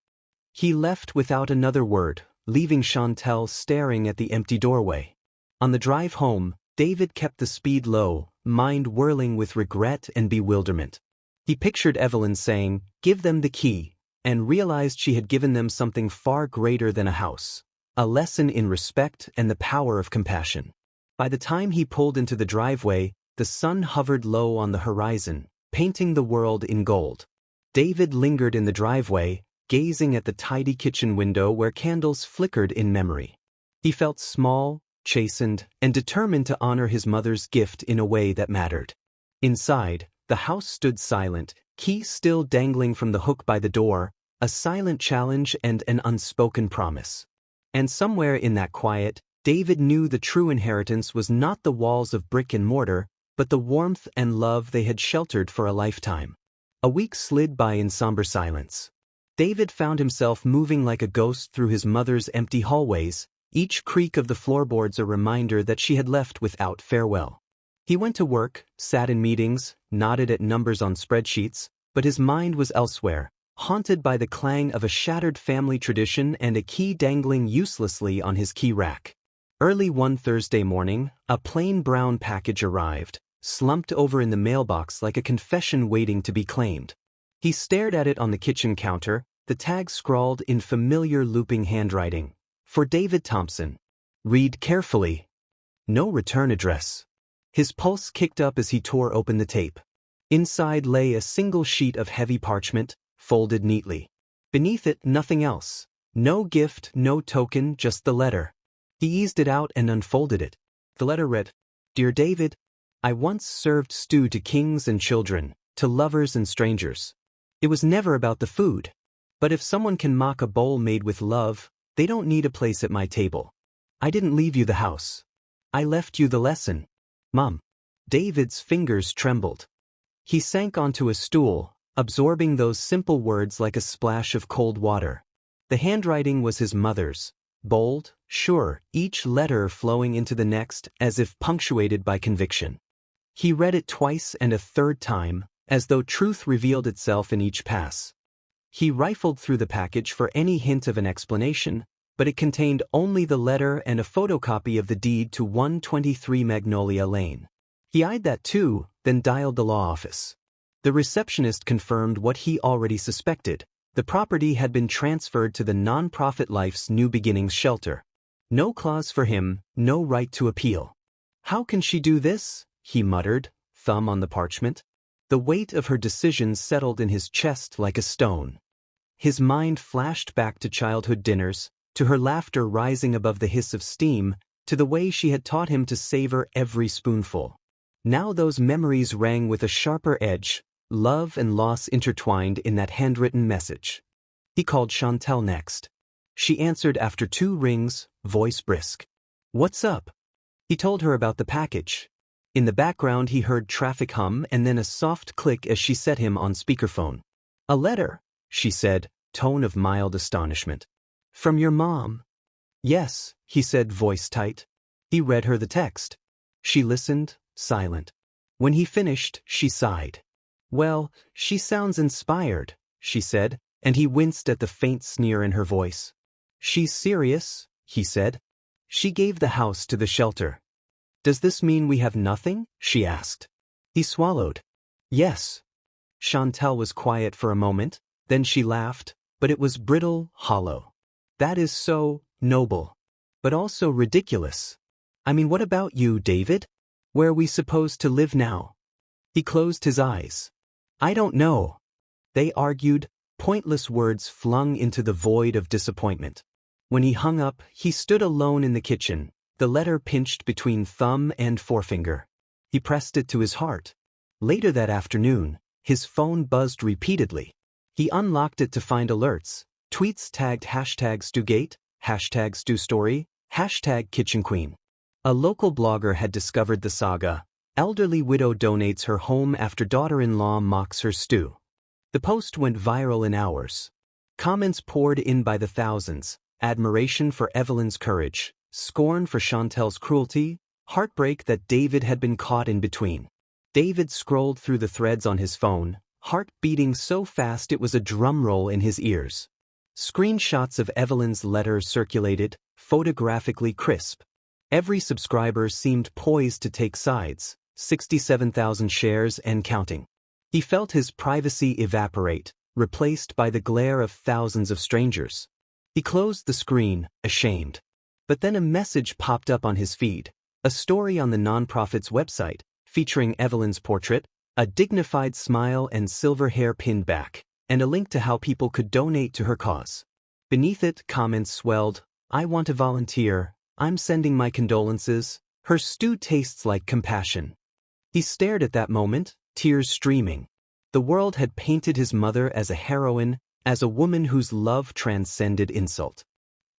He left without another word, leaving Chantel staring at the empty doorway. On the drive home, David kept the speed low, mind whirling with regret and bewilderment. He pictured Evelyn saying, "Give them the key," and realized she had given them something far greater than a house, a lesson in respect and the power of compassion. By the time he pulled into the driveway, the sun hovered low on the horizon, painting the world in gold. David lingered in the driveway, gazing at the tidy kitchen window where candles flickered in memory. He felt small, chastened, and determined to honor his mother's gift in a way that mattered. Inside, the house stood silent, key still dangling from the hook by the door, a silent challenge and an unspoken promise. And somewhere in that quiet, David knew the true inheritance was not the walls of brick and mortar, but the warmth and love they had sheltered for a lifetime. A week slid by in somber silence. David found himself moving like a ghost through his mother's empty hallways, each creak of the floorboards a reminder that she had left without farewell. He went to work, sat in meetings, nodded at numbers on spreadsheets, but his mind was elsewhere, haunted by the clang of a shattered family tradition and a key dangling uselessly on his key rack. Early one Thursday morning, a plain brown package arrived, slumped over in the mailbox like a confession waiting to be claimed. He stared at it on the kitchen counter, the tag scrawled in familiar looping handwriting. For David Thompson. Read carefully. No return address. His pulse kicked up as he tore open the tape. Inside lay a single sheet of heavy parchment, folded neatly. Beneath it, nothing else. No gift, no token, just the letter. He eased it out and unfolded it. The letter read, Dear David, I once served stew to kings and children, to lovers and strangers. It was never about the food. But if someone can mock a bowl made with love, they don't need a place at my table. I didn't leave you the house. I left you the lesson. Mom. David's fingers trembled. He sank onto a stool, absorbing those simple words like a splash of cold water. The handwriting was his mother's, bold, sure, each letter flowing into the next as if punctuated by conviction. He read it twice and a third time, as though truth revealed itself in each pass. He rifled through the package for any hint of an explanation, but it contained only the letter and a photocopy of the deed to 123 Magnolia Lane. He eyed that too, then dialed the law office. The receptionist confirmed what he already suspected. The property had been transferred to the non-profit Life's New Beginnings shelter. No clause for him, no right to appeal. How can she do this? He muttered, thumb on the parchment. The weight of her decision settled in his chest like a stone. His mind flashed back to childhood dinners, to her laughter rising above the hiss of steam, to the way she had taught him to savor every spoonful. Now those memories rang with a sharper edge, love and loss intertwined in that handwritten message. He called Chantel next. She answered after 2 rings, voice brisk. What's up? He told her about the package. In the background he heard traffic hum and then a soft click as she set him on speakerphone. "A letter," she said, tone of mild astonishment. "From your mom?" "Yes," he said, voice tight. He read her the text. She listened, silent. When he finished, she sighed. "Well, she sounds inspired," she said, and he winced at the faint sneer in her voice. "She's serious," he said. "She gave the house to the shelter." "Does this mean we have nothing?" she asked. He swallowed. "Yes." Chantal was quiet for a moment, then she laughed, but it was brittle, hollow. "That is so noble. But also ridiculous. I mean, what about you, David? Where are we supposed to live now?" He closed his eyes. "I don't know." They argued, pointless words flung into the void of disappointment. When he hung up, he stood alone in the kitchen, the letter pinched between thumb and forefinger. He pressed it to his heart. Later that afternoon, his phone buzzed repeatedly. He unlocked it to find alerts, tweets tagged #Stewgate, #StewStory, #KitchenQueen. A local blogger had discovered the saga. Elderly widow donates her home after daughter-in-law mocks her stew. The post went viral in hours. Comments poured in by the thousands, admiration for Evelyn's courage, scorn for Chantal's cruelty, heartbreak that David had been caught in between. David scrolled through the threads on his phone, heart beating so fast it was a drumroll in his ears. Screenshots of Evelyn's letter circulated, photographically crisp. Every subscriber seemed poised to take sides, 67,000 shares and counting. He felt his privacy evaporate, replaced by the glare of thousands of strangers. He closed the screen, ashamed. But then a message popped up on his feed, a story on the nonprofit's website, featuring Evelyn's portrait, a dignified smile and silver hair pinned back, and a link to how people could donate to her cause. Beneath it, comments swelled, "I want to volunteer, I'm sending my condolences, her stew tastes like compassion." He stared at that moment, tears streaming. The world had painted his mother as a heroine, as a woman whose love transcended insult.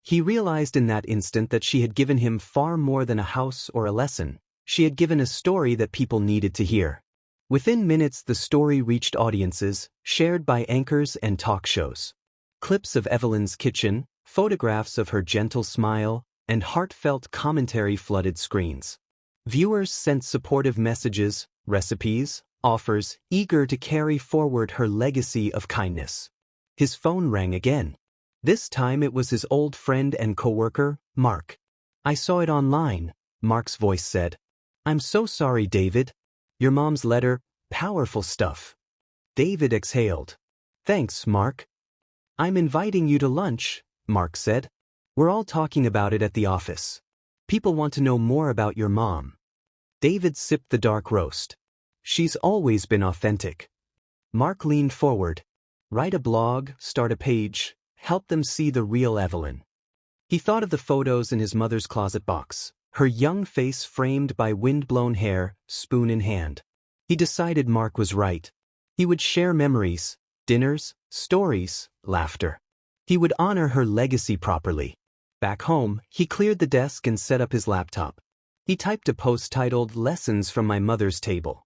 He realized in that instant that she had given him far more than a house or a lesson. She had given a story that people needed to hear. Within minutes the story reached audiences, shared by anchors and talk shows. Clips of Evelyn's kitchen, photographs of her gentle smile, and heartfelt commentary flooded screens. Viewers sent supportive messages, recipes, offers, eager to carry forward her legacy of kindness. His phone rang again. This time it was his old friend and coworker, Mark. "I saw it online," Mark's voice said. "I'm so sorry, David. Your mom's letter, powerful stuff." David exhaled. "Thanks, Mark." "I'm inviting you to lunch," Mark said. "We're all talking about it at the office. People want to know more about your mom." David sipped the dark roast. "She's always been authentic." Mark leaned forward. "Write a blog, start a page, help them see the real Evelyn." He thought of the photos in his mother's closet box, her young face framed by wind-blown hair, spoon in hand. He decided Mark was right. He would share memories, dinners, stories, laughter. He would honor her legacy properly. Back home, he cleared the desk and set up his laptop. He typed a post titled "Lessons from My Mother's Table."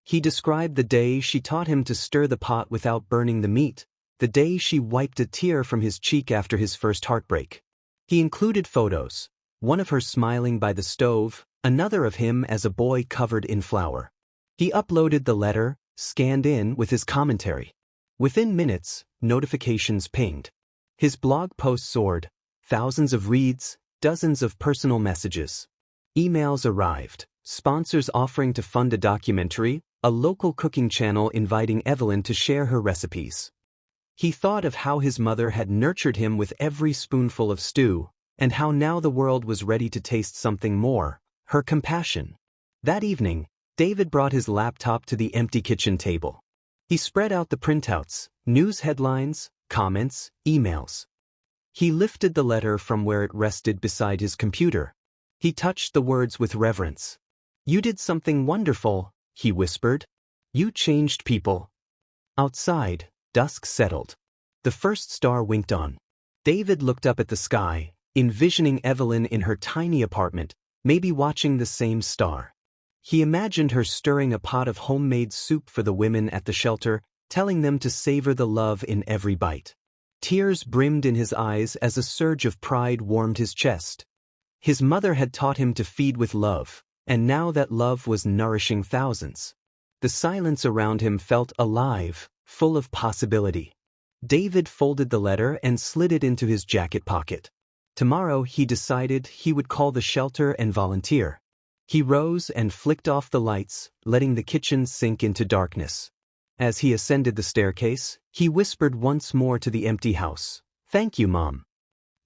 He described the day she taught him to stir the pot without burning the meat, the day she wiped a tear from his cheek after his first heartbreak. He included photos, one of her smiling by the stove, another of him as a boy covered in flour. He uploaded the letter, scanned in with his commentary. Within minutes, notifications pinged. His blog post soared, thousands of reads, dozens of personal messages. Emails arrived, sponsors offering to fund a documentary, a local cooking channel inviting Evelyn to share her recipes. He thought of how his mother had nurtured him with every spoonful of stew, and how now the world was ready to taste something more, her compassion. That evening, David brought his laptop to the empty kitchen table. He spread out the printouts, news headlines, comments, emails. He lifted the letter from where it rested beside his computer. He touched the words with reverence. "You did something wonderful," he whispered. "You changed people." Outside, dusk settled. The first star winked on. David looked up at the sky, envisioning Evelyn in her tiny apartment, maybe watching the same star. He imagined her stirring a pot of homemade soup for the women at the shelter, telling them to savor the love in every bite. Tears brimmed in his eyes as a surge of pride warmed his chest. His mother had taught him to feed with love, and now that love was nourishing thousands. The silence around him felt alive, full of possibility. David folded the letter and slid it into his jacket pocket. Tomorrow, he decided, he would call the shelter and volunteer. He rose and flicked off the lights, letting the kitchen sink into darkness. As he ascended the staircase, he whispered once more to the empty house, "Thank you, Mom."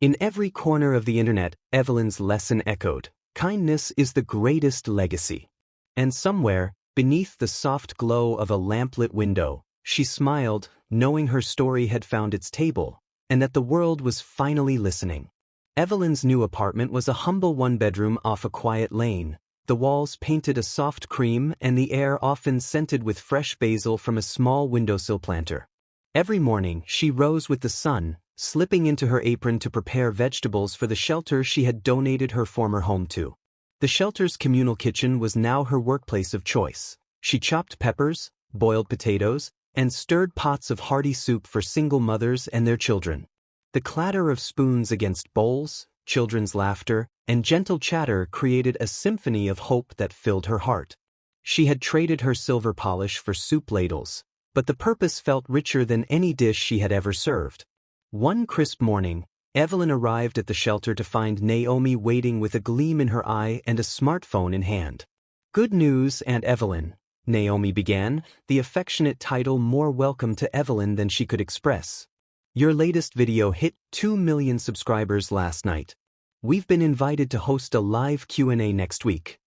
In every corner of the internet, Evelyn's lesson echoed, "Kindness is the greatest legacy." And somewhere, beneath the soft glow of a lamplit window, she smiled, knowing her story had found its table, and that the world was finally listening. Evelyn's new apartment was a humble one-bedroom off a quiet lane, the walls painted a soft cream and the air often scented with fresh basil from a small windowsill planter. Every morning, she rose with the sun, slipping into her apron to prepare vegetables for the shelter she had donated her former home to. The shelter's communal kitchen was now her workplace of choice. She chopped peppers, boiled potatoes, and stirred pots of hearty soup for single mothers and their children. The clatter of spoons against bowls, children's laughter, and gentle chatter created a symphony of hope that filled her heart. She had traded her silver polish for soup ladles, but the purpose felt richer than any dish she had ever served. One crisp morning, Evelyn arrived at the shelter to find Naomi waiting with a gleam in her eye and a smartphone in hand. "Good news, Aunt Evelyn," Naomi began, the affectionate title more welcome to Evelyn than she could express. "Your latest video hit 2 million subscribers last night. We've been invited to host a live Q&A next week."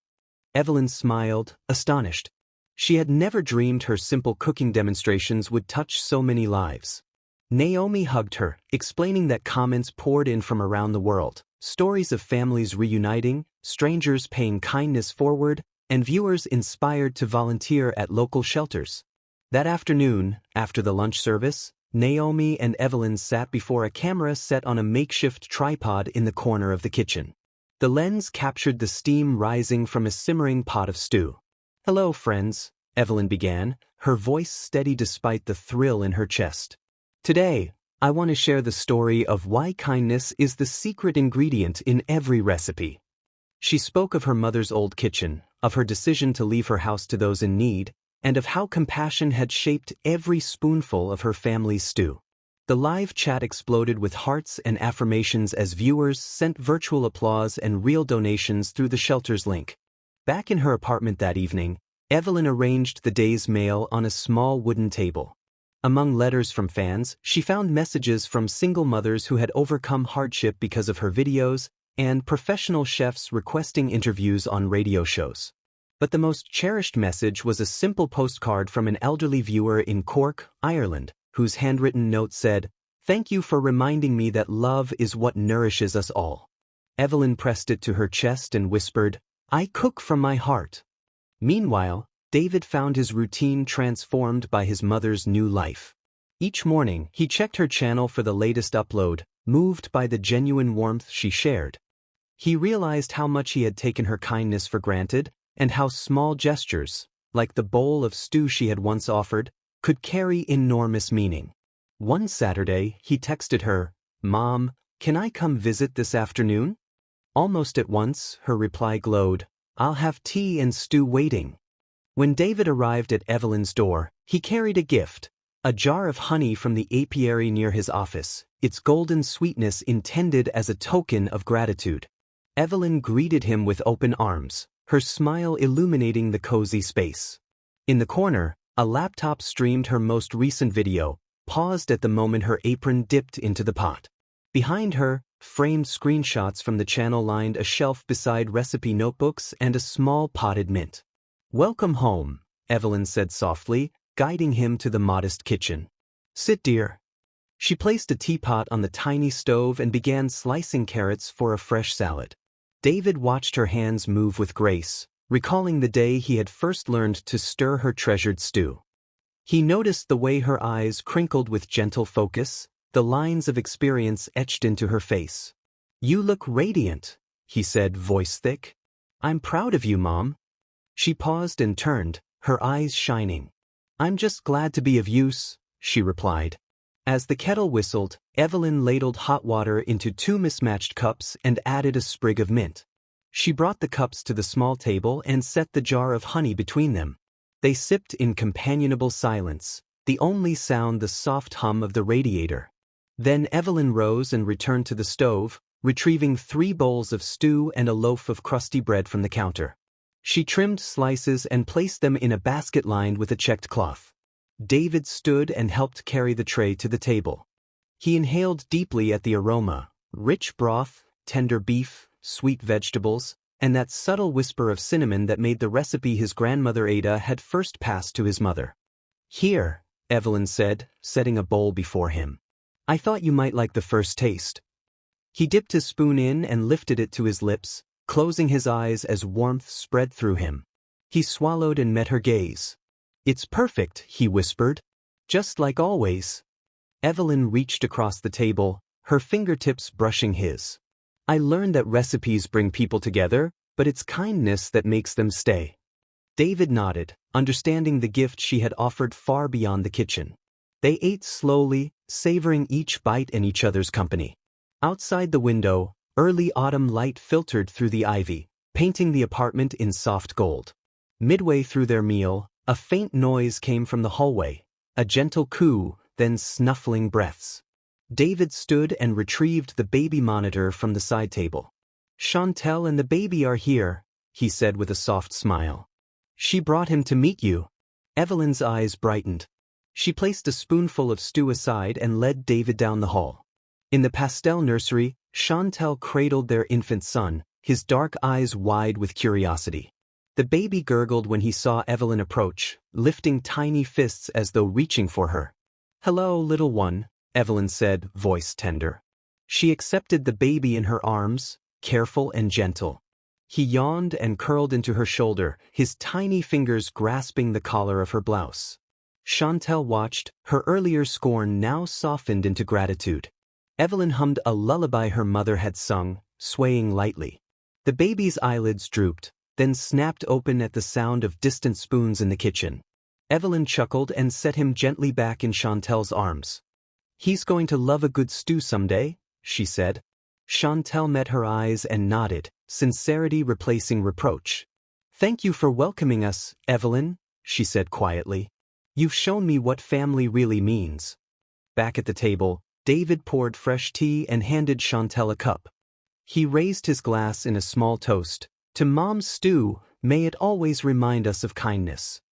Evelyn smiled, astonished. She had never dreamed her simple cooking demonstrations would touch so many lives. Naomi hugged her, explaining that comments poured in from around the world, stories of families reuniting, strangers paying kindness forward, and viewers inspired to volunteer at local shelters. That afternoon, after the lunch service, Naomi and Evelyn sat before a camera set on a makeshift tripod in the corner of the kitchen. The lens captured the steam rising from a simmering pot of stew. "Hello, friends," Evelyn began, her voice steady despite the thrill in her chest. "Today, I want to share the story of why kindness is the secret ingredient in every recipe." She spoke of her mother's old kitchen, of her decision to leave her house to those in need, and of how compassion had shaped every spoonful of her family's stew. The live chat exploded with hearts and affirmations as viewers sent virtual applause and real donations through the shelter's link. Back in her apartment that evening, Evelyn arranged the day's mail on a small wooden table. Among letters from fans, she found messages from single mothers who had overcome hardship because of her videos, and professional chefs requesting interviews on radio shows. But the most cherished message was a simple postcard from an elderly viewer in Cork, Ireland, whose handwritten note said, "Thank you for reminding me that love is what nourishes us all." Evelyn pressed it to her chest and whispered, "I cook from my heart." Meanwhile, David found his routine transformed by his mother's new life. Each morning, he checked her channel for the latest upload, moved by the genuine warmth she shared. He realized how much he had taken her kindness for granted, and how small gestures, like the bowl of stew she had once offered, could carry enormous meaning. One Saturday, he texted her, "Mom, can I come visit this afternoon?" Almost at once, her reply glowed, "I'll have tea and stew waiting." When David arrived at Evelyn's door, he carried a gift, a jar of honey from the apiary near his office, its golden sweetness intended as a token of gratitude. Evelyn greeted him with open arms, her smile illuminating the cozy space. In the corner, a laptop streamed her most recent video, paused at the moment her apron dipped into the pot. Behind her, framed screenshots from the channel lined a shelf beside recipe notebooks and a small potted mint. "Welcome home," Evelyn said softly, guiding him to the modest kitchen. "Sit, dear." She placed a teapot on the tiny stove and began slicing carrots for a fresh salad. David watched her hands move with grace, recalling the day he had first learned to stir her treasured stew. He noticed the way her eyes crinkled with gentle focus, the lines of experience etched into her face. "You look radiant," he said, voice thick. "I'm proud of you, Mom." She paused and turned, her eyes shining. "I'm just glad to be of use," she replied. As the kettle whistled, Evelyn ladled hot water into 2 mismatched cups and added a sprig of mint. She brought the cups to the small table and set the jar of honey between them. They sipped in companionable silence, the only sound the soft hum of the radiator. Then Evelyn rose and returned to the stove, retrieving 3 bowls of stew and a loaf of crusty bread from the counter. She trimmed slices and placed them in a basket lined with a checked cloth. David stood and helped carry the tray to the table. He inhaled deeply at the aroma: rich broth, tender beef, sweet vegetables, and that subtle whisper of cinnamon that made the recipe his grandmother Ada had first passed to his mother. "Here," Evelyn said, setting a bowl before him. "I thought you might like the first taste." He dipped his spoon in and lifted it to his lips, closing his eyes as warmth spread through him. He swallowed and met her gaze. "It's perfect," he whispered. "Just like always." Evelyn reached across the table, her fingertips brushing his. "I learned that recipes bring people together, but it's kindness that makes them stay." David nodded, understanding the gift she had offered far beyond the kitchen. They ate slowly, savoring each bite and each other's company. Outside the window, early autumn light filtered through the ivy, painting the apartment in soft gold. Midway through their meal, a faint noise came from the hallway, a gentle coo, then snuffling breaths. David stood and retrieved the baby monitor from the side table. "Chantel and the baby are here," he said with a soft smile. "She brought him to meet you." Evelyn's eyes brightened. She placed a spoonful of stew aside and led David down the hall. In the pastel nursery, Chantel cradled their infant son, his dark eyes wide with curiosity. The baby gurgled when he saw Evelyn approach, lifting tiny fists as though reaching for her. "Hello, little one," Evelyn said, voice tender. She accepted the baby in her arms, careful and gentle. He yawned and curled into her shoulder, his tiny fingers grasping the collar of her blouse. Chantel watched, her earlier scorn now softened into gratitude. Evelyn hummed a lullaby her mother had sung, swaying lightly. The baby's eyelids drooped, then snapped open at the sound of distant spoons in the kitchen. Evelyn chuckled and set him gently back in Chantel's arms. "He's going to love a good stew someday," she said. Chantel met her eyes and nodded, sincerity replacing reproach. "Thank you for welcoming us, Evelyn," she said quietly. "You've shown me what family really means." Back at the table, David poured fresh tea and handed Chantel a cup. He raised his glass in a small toast. "To Mom's stew, may it always remind us of kindness."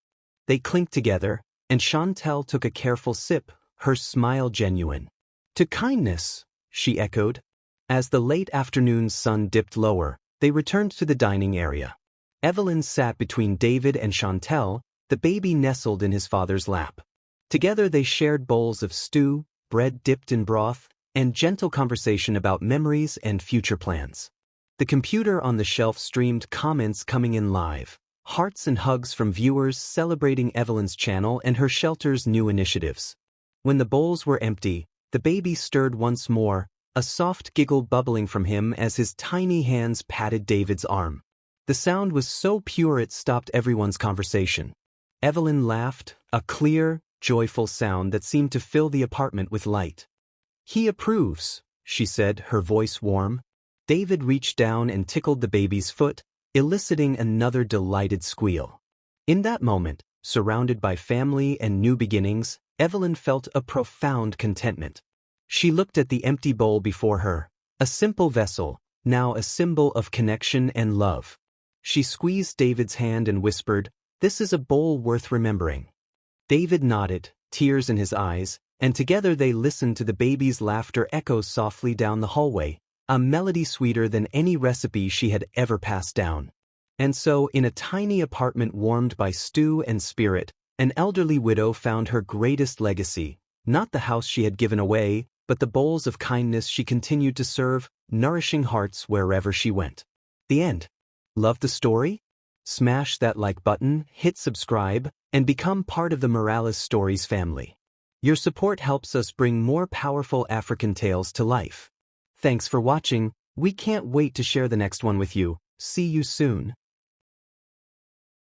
They clinked together, and Chantel took a careful sip, her smile genuine. "To kindness," she echoed. As the late afternoon sun dipped lower, they returned to the dining area. Evelyn sat between David and Chantel, the baby nestled in his father's lap. Together they shared bowls of stew, bread dipped in broth, and gentle conversation about memories and future plans. The computer on the shelf streamed comments coming in live, hearts and hugs from viewers celebrating Evelyn's channel and her shelter's new initiatives. When the bowls were empty, the baby stirred once more, a soft giggle bubbling from him as his tiny hands patted David's arm. The sound was so pure it stopped everyone's conversation. Evelyn laughed, a clear, joyful sound that seemed to fill the apartment with light. "He approves," she said, her voice warm. David reached down and tickled the baby's foot, eliciting another delighted squeal. In that moment, surrounded by family and new beginnings, Evelyn felt a profound contentment. She looked at the empty bowl before her, a simple vessel, now a symbol of connection and love. She squeezed David's hand and whispered, "This is a bowl worth remembering." David nodded, tears in his eyes, and together they listened to the baby's laughter echo softly down the hallway, a melody sweeter than any recipe she had ever passed down. And so, in a tiny apartment warmed by stew and spirit, an elderly widow found her greatest legacy, not the house she had given away, but the bowls of kindness she continued to serve, nourishing hearts wherever she went. The end. Love the story? Smash that like button, hit subscribe, and become part of the Morales Stories family. Your support helps us bring more powerful African tales to life. Thanks for watching. We can't wait to share the next one with you. See you soon.